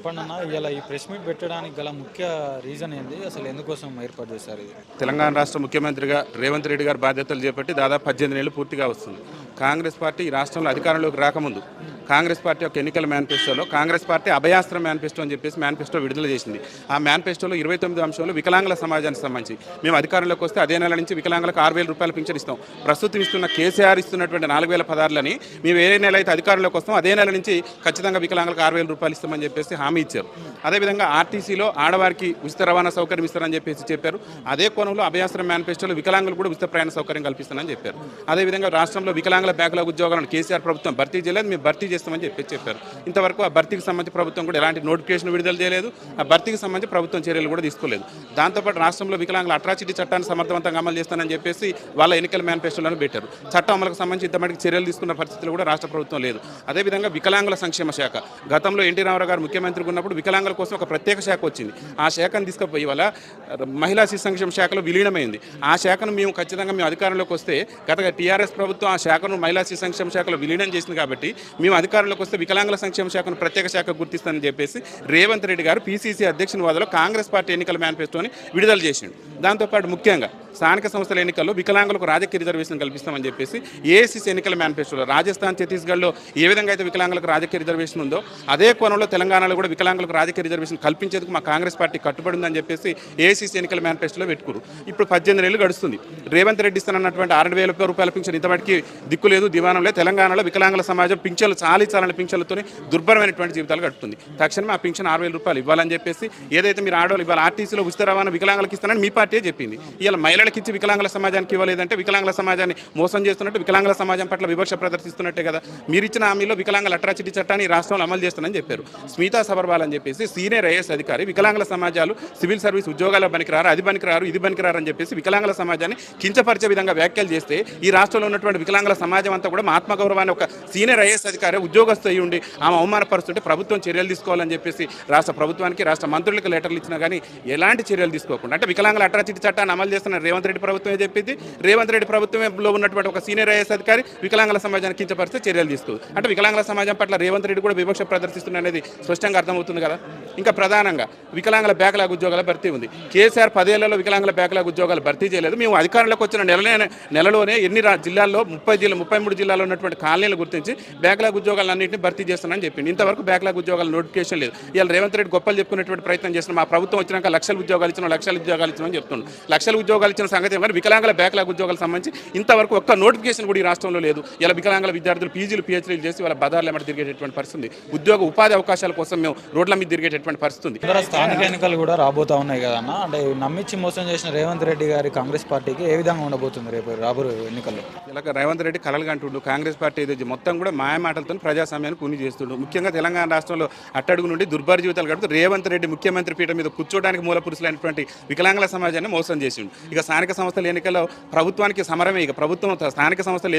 చెప్పండన్న ఇలా ఈ press meet పెట్టడానికి గల ముఖ్య రీజన్ ఏంది? అసలు ఎందుకోసం ఏర్పాటు చేశారు ఇది? తెలంగాణ రాష్ట్ర ముఖ్యమంత్రిగా రేవంత్ రెడ్డి గారు బాధ్యతలు చేపట్టి దాదాపు 18 ఏళ్ళు పూర్తిగా వస్తుంది. కాంగ్రెస్ పార్టీ ఈ రాష్ట్రంలో అధికారంలోకి రాకముందు కాంగ్రెస్ పార్టీ యొక్క ఎన్నికల మేనిఫెస్టోలో కాంగ్రెస్ పార్టీ అభయాస్త్ర మేనిఫెస్టో అని చెప్పేసి మేనిఫెస్టో విడుదల చేసింది. ఆ మేనిఫెస్టోలో 29 అంశాలు వికలాంగుల సమాజానికి సంబంధించి మేము అధికారంలోకి వస్తే అదే నెల నుంచి వికలాంగులకు 6,000 రూపాయలు పింఛన్ ఇస్తాం. ప్రస్తుతం ఇస్తున్న కేసీఆర్ ఇస్తున్నటువంటి 4,000 పదార్లని మేము ఏ నెల అయితే అధికారంలోకి వస్తాం అదే నెల నుంచి ఖచ్చితంగా వికలాంగులకు 6,000 రూపాయలు ఇస్తామని చెప్పేసి హామీ ఇచ్చారు. అదేవిధంగా ఆర్టీసీలో ఆడవారికి ఉచిత రవాణా సౌకర్యం ఇస్తారని చెప్పేసి చెప్పారు. అదే కోణంలో అభయాస్త్ర మేనిఫెస్టోలో వికలాంగులు కూడా ఉచిత ప్రయాణ సౌకర్యం కల్పిస్తానని చెప్పారు. అదేవిధంగా రాష్ట్రంలో వికలాంగుల బ్యాక్లాగ్ ఉద్యోగాలను కేసీఆర్ ప్రభుత్వం భర్తీ చేయలేదు, మేము భర్తీ చేస్తామని చెప్పారు. ఇంతవరకు ఆ భర్తీకి సంబంధించి ప్రభుత్వం కూడా ఎలాంటి నోటిఫికేషన్ విడుదల చేయలేదు, ఆ భర్తీకి సంబంధించి ప్రభుత్వం చర్యలు కూడా తీసుకోలేదు. దాంతోపాటు రాష్ట్రంలో వికలాంగుల అట్రాసిటీ చట్టాన్ని సమర్థవంతంగా అమలు చేస్తానని చెప్పేసి వాళ్ళ ఎన్నికల మేనిఫెస్టోలను పెట్టారు. చట్టం అమలుకు సంబంధించి ఇంతమందికి చర్యలు తీసుకున్న పరిస్థితులు కూడా రాష్ట్ర ప్రభుత్వం లేదు. అదేవిధంగా వికలాంగుల సంక్షేమ శాఖ గతంలో ఎన్టీ రామారావు గారు ముఖ్యమంత్రిగా ఉన్నప్పుడు వికలాంగుల కోసం ఒక ప్రత్యేక శాఖ వచ్చింది. ఆ శాఖను తీసుకుపోయి వాళ్ళ మహిళా శిశు సంక్షేమ శాఖలో విలీనమైంది. ఆ శాఖను మేము ఖచ్చితంగా మేము అధికారంలోకి వస్తే గత టీఆర్ఎస్ ప్రభుత్వం ఆ శాఖను మహిళా శిశు సంక్షేమ శాఖలో విలీనం చేసింది కాబట్టి మేము అధికారంలోకి వస్తే వికలాంగుల సంక్షేమ శాఖను ప్రత్యేక శాఖ గుర్తిస్తానని చెప్పేసి రేవంత్ రెడ్డి గారు పీసీసీ అధ్యక్షుని హోదాలో కాంగ్రెస్ పార్టీ ఎన్నికల మేనిఫెస్టోని విడుదల చేసిండు. దాంతోపాటు ముఖ్యంగా స్థానిక సంస్థల ఎన్నికల్లో వికలాంగులకు రాజకీయ రిజర్వేషన్ కల్పిస్తామని చెప్పేసి ఏఐసీసీ ఎన్నికల మేనిఫెస్టోలో రాజస్థాన్, ఛత్తీస్గఢ్లో ఏ విధంగా అయితే వికలాంగులకు రాజకీయ రిజర్వేషన్ ఉందో అదే కోణంలో తెలంగాణలో కూడా వికలాంగులకు రాజకీయ రిజర్వేషన్ కల్పించేందుకు మా కాంగ్రెస్ పార్టీ కట్టుబడి ఉందని చెప్పేసి ఏఐసీసీ ఎన్నికల మేనిఫెస్టోలో పెట్టుకురు. ఇప్పుడు 18 ఏళ్ళు గడుస్తుంది. రేవంత్ రెడ్డి ఇస్తానన్నటువంటి 6,000 రూపాయల పింఛన్ ఇంతమటికి దిక్కు లేదు, దివానం లేదు. తెలంగాణలో వికలాంగుల సమాజం పింఛన్లు చాలని పింఛన్లతోనే దుర్భరమైనటువంటి జీవితాలు గడుపుతుంది. తక్షణమే ఆ పింఛన్ 6,000 రూపాయలు ఇవ్వాలని చెప్పేసి ఏదైతే మీరు ఆడవాళ్ళు ఇవాళ ఆర్టీసీలో ఉచిత రవాణా వికలాంగులకు ఇస్తానని మీ పార్టీ చెప్పింది. ఇలా మహిళలకు ఇచ్చి వికలాంగుల సమాజానికి ఇవ్వలేదంటే వికలాంగుల సమాజాన్ని మోసం చేస్తున్నట్టు, వికలాంగుల సమాజం పట్ల వివక్ష ప్రదర్శిస్తున్నట్టే కదా. మీరు ఇచ్చిన హామీలో వికలాంగుల అట్రాసిటీ చట్టాన్ని రాష్ట్రంలో అమలు చేస్తానని చెప్పారు. స్మితా సబర్వాల్ అని చెప్పేసి సీనియర్ ఐఏఎస్ అధికారి వికలాంగుల సమాజాలు సివిల్ సర్వీస్ ఉద్యోగాల పనికిరారు, అది పనికిరారు, ఇది పనికిరారు అని చెప్పేసి వికలాంగుల సమాజాన్ని కించపరిచే విధంగా వ్యాఖ్యలు చేస్తే ఈ రాష్ట్రంలో ఉన్నటువంటి వికలాంగుల సమాజం అంతా కూడా ఆత్మగౌరవాన్ని ఒక సీనియర్ ఐఏఎస్ అధికారి ఉద్యోగస్తు అయ్యి ఉండి ఆమె అవమానపరుస్తుంటే ప్రభుత్వం చర్యలు తీసుకోవాలని చెప్పేసి రాష్ట్ర ప్రభుత్వానికి, రాష్ట్ర మంత్రులకు లెటర్లు ఇచ్చినా కానీ ఎలాంటి చర్యలు తీసుకోకుండా అంటే వికలాంగుల అట్రాసిటీ చట్టాన్ని అమలు చేస్తున్న రేవంత్ రెడ్డి ప్రభుత్వమే చెప్పింది. రేవంత్ రెడ్డి ప్రభుత్వంలో ఉన్నటువంటి ఒక సీనియర్ ఐఏఎస్ అధికారి వికలాంగుల సమాజాన్ని కించపరిస్తే చర్యలు తీసుకోదు. అంటే వికలాంగుల సమాజం పట్ల రేవంత్ రెడ్డి కూడా వివక్ష ప్రదర్శిస్తున్న అనేది స్పష్టంగా అర్థమవుతుంది కదా. ఇంకా ప్రధానంగా వికలాంగుల బ్యాక్లాగ్ ఉద్యోగాల భర్తీ ఉంది. కేసీఆర్ 10 ఏళ్లలో వికలాంగుల బ్యాక్లాగ్ ఉద్యోగాలు భర్తీ చేయలేదు. మేము అధికారంలోకి వచ్చిన నెలలోనే ఎన్ని జిల్లాల్లో 33 జిల్లాల్లో ఉన్నటువంటి కాలనీలు గుర్తించి బ్యాక్లాగ్ ఉద్యోగాలన్నింటినీ భర్తీ చేస్తానని చెప్పింది. ఇంతవరకు బ్యాక్లాగ్ ఉద్యోగాల నోటిఫికేషన్ లేదు. ఇవాళ రేవంత్ రెడ్డి గొప్పలు చెప్పుకునేటువంటి ప్రయత్నం చేస్తున్నాం. మా ప్రభుత్వం వచ్చినాక లక్షల ఉద్యోగాలు ఇచ్చినామని చెప్తున్నాం. లక్షల ఉద్యోగాలు ఇచ్చిన సంగతి ఏమని వికలాంగుల బ్యాక్లాగ్ ఉద్యోగాలకు సంబంధించి ఇంతవరకు ఒక్క నోటిఫికేషన్ కూడా ఈ రాష్ట్రంలో లేదు. ఇలా వికలాంగుల విద్యార్థులు పీజీలు, పిహెచ్డీలు చేసి వాళ్ళ బజార్లు ఎమ్మటి తిరిగేటటువంటి పరిస్థితి, ఉద్యోగ ఉపాధి అవకాశాల కోసం మేము రోడ్ల మీద తిరిగేటటువంటి పరిస్థితి. స్థానిక ఎన్నికలు కూడా రాబోతా ఉన్నాయి కదన్న, అంటే నమ్మించి మోసం చేసిన రేవంత్ రెడ్డి గారి కాంగ్రెస్ పార్టీకి ఏ విధంగా ఉండబోతుంది రేపు రాబోయే ఎన్నికల్లో? ఇలా రేవంత్ రెడ్డి కలలుగా అంటుండు కాంగ్రెస్ పార్టీ ఏదో మొత్తం కూడా మాయమాటలతో ప్రజాస్వామ్యాన్ని కూని చేస్తుండు. ముఖ్యంగా తెలంగాణ రాష్ట్రంలో అట్టడుగు నుండి దుర్భర జీవితాలు గడుపుతూ రేవంత్ రెడ్డి ముఖ్యమంత్రి పీఠ మీద కూర్చోడానికి మూల పురుషులైనటువంటి వికలాంగుల సమాజాన్ని మోసం చేసిండు. ఇక స్థానిక సంస్థల ఎన్నికల్లో ప్రభుత్వానికి సమరమే. ఇక ప్రభుత్వం స్థానిక సంస్థలు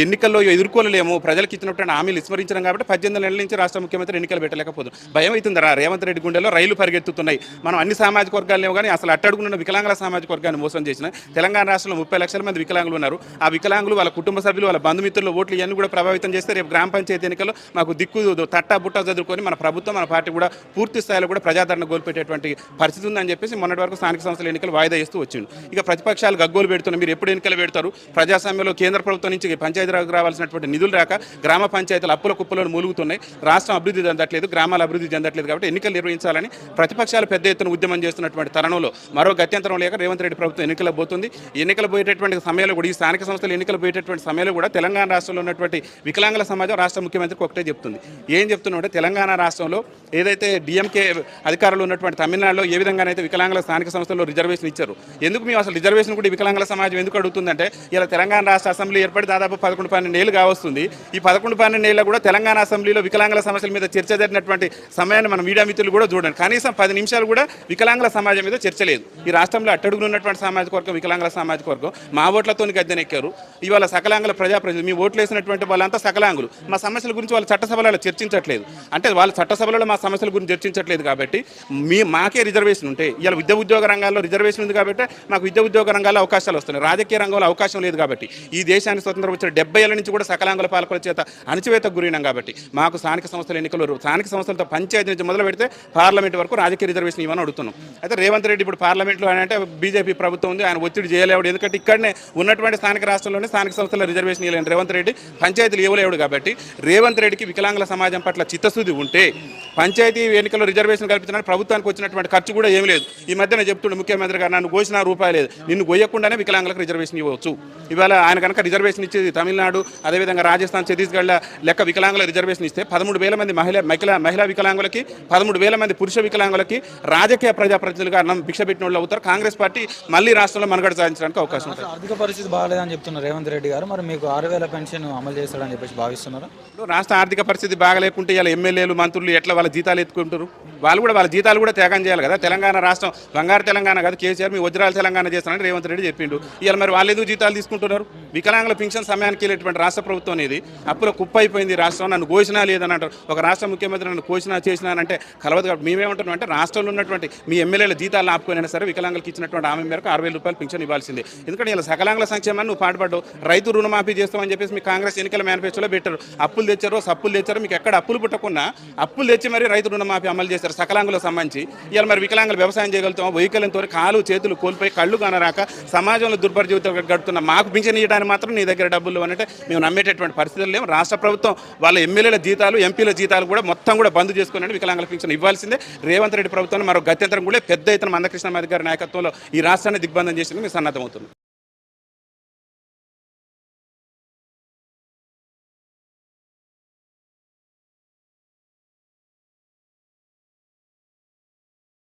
ఎన్నికల్లో ఎదుర్కోలేము, ప్రజలకు ఇచ్చినటువంటి హామీలు విస్మరించడం కాబట్టి 18 నెలల నుంచి రాష్ట్ర ముఖ్యమంత్రి ఎన్నికలు పెట్టలేకపోతుంది. భయం అవుతుందా రేవంత్ రెడ్డి గుండెలో రైలు పరిగెత్తుతున్నాయి. మనం అన్ని సామాజిక వర్గాలు లేవు కానీ అసలు అట్టడుగున్న వికలాంగుల సామాజిక వర్గాన్ని మోసం చేసిన తెలంగాణ రాష్ట్రంలో 30 లక్షల మంది వికలాంగులు ఉన్నారు. ఆ వికలాంగులు వాళ్ళ కుటుంబ సభ్యులు, వాళ్ళ బంధుమిత్రుల ఓట్లు ఇవన్నీ కూడా ప్రభావితం చేస్తే రేపు గ్రామ పంచాయతీ ఎన్నికల్లో మాకు దిక్కు తట్టా బుట్ట చదువుకొని మన ప్రభుత్వం, మన పార్టీ కూడా పూర్తి స్థాయిలో కూడా ప్రజాదరణ కోల్పెట్టేటువంటి పరిస్థితి ఉందని చెప్పేసి మొన్నటి వరకు స్థానిక సంస్థల ఎన్నికలు వాయిదా చేస్తూ వచ్చిండు. ఇక ప్రతిపక్షాలు గగ్గోలు పెడుతున్నారు, మీరు ఎప్పుడు ఎన్నికలు పెడతారు? ప్రజాస్వామ్యంలో కేంద్ర ప్రభుత్వం నుంచి పంచాయతీరాజ్కి రావాల్సినటువంటి నిధులు రాక గ్రామ పంచాయతీలు అప్పుల కుప్పలను మూలుగుతున్నాయి. రాష్ట్రం అభివృద్ధి చెందట్లేదు, గ్రామాల అభివృద్ధి చెందట్లేదు. కాబట్టి ఎన్నికలు నిర్వహించాలని ప్రతిపక్షాలు పెద్ద ఎత్తున ఉద్యమం చేస్తున్నటువంటి తరుణంలో మరో గత్యంతరం లేక రేవంత్ రెడ్డి ప్రభుత్వం ఎన్నికలకు పోతుంది. ఎన్నికలు పోయేటటువంటి సమయంలో కూడా, ఈ స్థానిక సంస్థలు ఎన్నికలు పోయేటటువంటి సమయంలో కూడా తెలంగాణ రాష్ట్రంలో ఉన్నటువంటి వికలాంగుల సమాజం రాష్ట్ర ముఖ్యమంత్రికి ఒకటే చెప్తుంది. ఏం చెప్తున్నామంటే తెలంగాణ రాష్ట్రంలో ఏదైతే డిఎంకే అధికారులు ఉన్నటువంటి తమిళనాడులో ఏ విధంగానైతే వికలాంగుల స్థానిక సంస్థల్లో రిజర్వేషన్ ఇచ్చారు, ఎందుకు మేము అసలు రిజర్వేషన్ కూడా వికలాంగుల సమాజం ఎందుకు అడుగుతుందంటే ఇలా తెలంగాణ రాష్ట్ర అసెంబ్లీ ఏర్పడి దాదాపు 11-12 ఏళ్ళు కావస్తుంది. ఈ 11-12 ఏళ్ళ కూడా తెలంగాణ అసెంబ్లీలో వికలాంగుల సమస్యల మీద చర్చ జరిగినటువంటి సమయాన్ని మన మీడియా మిత్రులు కూడా చూడండి. కనీసం 10 నిమిషాలు కూడా వికలాంగుల సమాజం మీద చర్చ లేదు. ఈ రాష్ట్రంలో అట్టడుగున ఉన్నటువంటి సామాజిక వర్గం వికలాంగుల సామాజిక వర్గం మా ఓట్లతో గద్దెనెక్కారు. ఇవాళ సకలాంగుల ప్రజలు మీ ఓట్లు వేసినటువంటి వాళ్ళంతా సకలాంగులు. మా సమస్యల గురించి వాళ్ళ చట్టసభలలో చర్చించట్లేదు. అంటే వాళ్ళ చట్టసభలలో మా సమస్యల గురించి చర్చించట్లేదు కాబట్టి మాకే రిజర్వేషన్ ఉంటే ఇవాళ విద్యా ఉద్యోగ రంగాల్లో రిజర్వేషన్ ఉంది కాబట్టి మాకు విద్య ఉద్యోగ రంగాల్లో అవకాశాలు వస్తున్నాయి, రాజకీయ రంగంలో అవకాశం లేదు. కాబట్టి ఈ దేశానికి స్వతంత్రం వచ్చిన 70 ఏళ్ల నుంచి కూడా సకలాంగుల పాలకుల చేత అణచివేతకు గురినాం. కాబట్టి మాకు స్థానిక సంస్థల ఎన్నికలు, స్థానిక సంస్థలతో పంచాయతీ నుంచి మొదలు పెడితే పార్లమెంట్ వరకు రాజకీయ రిజర్వేషన్ ఇవ్వని అడుగుతున్నాం. అయితే రేవంత్ రెడ్డి ఇప్పుడు పార్లమెంట్లో అంటే బీజేపీ ప్రభుత్వం ఉంది, ఆయన ఒత్తిడి చేయలేడు. ఎందుకంటే ఇక్కడనే ఉన్నటువంటి స్థానిక రాష్ట్రంలోనే స్థానిక సంస్థల రిజర్వేషన్ ఇవ్వలేను రేవంత్ రెడ్డి, పంచాయతీలు ఇవ్వలేడు. కాబట్టి రేవంత్ రెడ్డికి వికలాంగుల సమాజం పట్ల చిత్తశుద్ధి ఉంటే పంచాయతీ ఎన్నికల్లో రిజర్వేషన్ కల్పించడానికి ప్రభుత్వానికి వచ్చినటువంటి ఖర్చు కూడా ఏమీ లేదు. ఈ మధ్యన చెప్తుండే ముఖ్యమంత్రి గారు, నన్ను కోసిన రూపాయి లేదు, నిన్ను గొయ్యకుండానే వికలాంగులకు రిజర్వేషన్ ఇవ్వచ్చు. ఇవాళ ఆయన కనుక రిజర్వేషన్ ఇచ్చేది తమిళనాడు, అదేవిధంగా రాజస్థాన్, ఛత్తీస్గఢ్ల లెక్క వికలాంగుల రిజర్వేషన్ ఇస్తే 13,000 మంది మహిళా వికలాంగులకి, 13,000 మంది పురుష వికలాంగులకి రాజకీయ ప్రజాప్రతినిధులుగా భిక్ష పెట్టిన వాళ్ళు అవుతారు. కాంగ్రెస్ పార్టీ మళ్ళీ రాష్ట్రంలో మనుగడ సాధించడానికి అవకాశం ఉంటుంది. ఆర్థిక పరిస్థితి బాగాలేదని చెప్తున్నారు రేవంత్ రెడ్డి గారు, మరి మీకు 6,000 పెన్షన్ అమలు చేస్తాడని చెప్పేసి భావిస్తున్నారా? రాష్ట్ర ఆర్థిక పరిస్థితి బాగలేకుంటే ఇలా ఎమ్మెల్యేలు, మంత్రులు ఎట్లా వాళ్ళ జీతాలు ఎత్తుకుంటారు? వాళ్ళ జీతాలు కూడా త్యాగం చేయాలి కదా. తెలంగాణ రాష్ట్రం బంగారు తెలంగాణ కదా, కేసీఆర్ మీ వజ్రాల తెలంగాణ చేస్తానని రేవంత్ రెడ్డి చెప్పిండు. ఇవాళ మరి వాళ్ళు ఎందుకు జీతాలు తీసుకుంటున్నారు? వికలాంగుల పెన్షన్ సమయానికి వెళ్ళేటువంటి రాష్ట్ర ప్రభుత్వం అనేది అప్పులో కుప్ప అయిపోయింది. రాష్ట్రం నన్ను కోసినా లేదని అంటారు. ఒక రాష్ట్ర ముఖ్యమంత్రి నన్ను కోసినా చేసినానంటే కలవదు. కాబట్టి మేమేమంటున్నాం అంటే రాష్ట్రంలో ఉన్నటువంటి మీ ఎమ్మెల్యేల జీతాలను ఆపుకోనైనా సరే వికలాంగులకు ఇచ్చినటువంటి హామీ మేరకు 6,000 రూపాయలు పెన్షన్ ఇవ్వాల్సిందే. ఎందుకంటే ఇలా సకలాంగుల సంక్షేమాన్ని నువ్వు పాటుపడ్డావు. రైతు రుణమాఫీ చేస్తామని చెప్పేసి మీ కాంగ్రెస్ ఎన్నికల మేనిఫెస్టోలో పెట్టారు. అప్పులు తెచ్చారు, సప్పులు తెచ్చారు. మీకు ఎక్కడ అప్పులు పుట్టకుండా అప్పులు తెచ్చి మరి రైతు రుణమాఫీ అమలు చేశారు సకలాంగులకు సంబంధించి. ఇవాళ మరి వికలాంగులు వ్యవసాయం చేయగలుగుతాం, వైకల్యంతో కాలు చేతులు కోల్పోయి కళ్ళు కానరాక సమాజంలో దుర్భర జీవితం గడుపుతున్న మాకు పింఛన్ ఇవ్వడానికి మాత్రం నీ దగ్గర డబ్బులు అంటే మేము నమ్మేటటువంటి పరిస్థితులు లేవు. రాష్ట్ర ప్రభుత్వం వాళ్ళ ఎమ్మెల్యేల జీతాలు, ఎంపీల జీతాలు కూడా మొత్తం కూడా బంద్ చేసుకుని వికలాంగుల పింఛన్ ఇవ్వాల్సిందే. రేవంత్ రెడ్డి ప్రభుత్వం మరో గత్యంతరం కూడా పెద్ద ఎత్తున మందకృష్ణ మాదిగ గారి నాయకత్వంలో ఈ రాష్ట్రాన్ని దిగ్బంధం చేసేందుకు మేము సన్నద్ధమవుతున్నాం.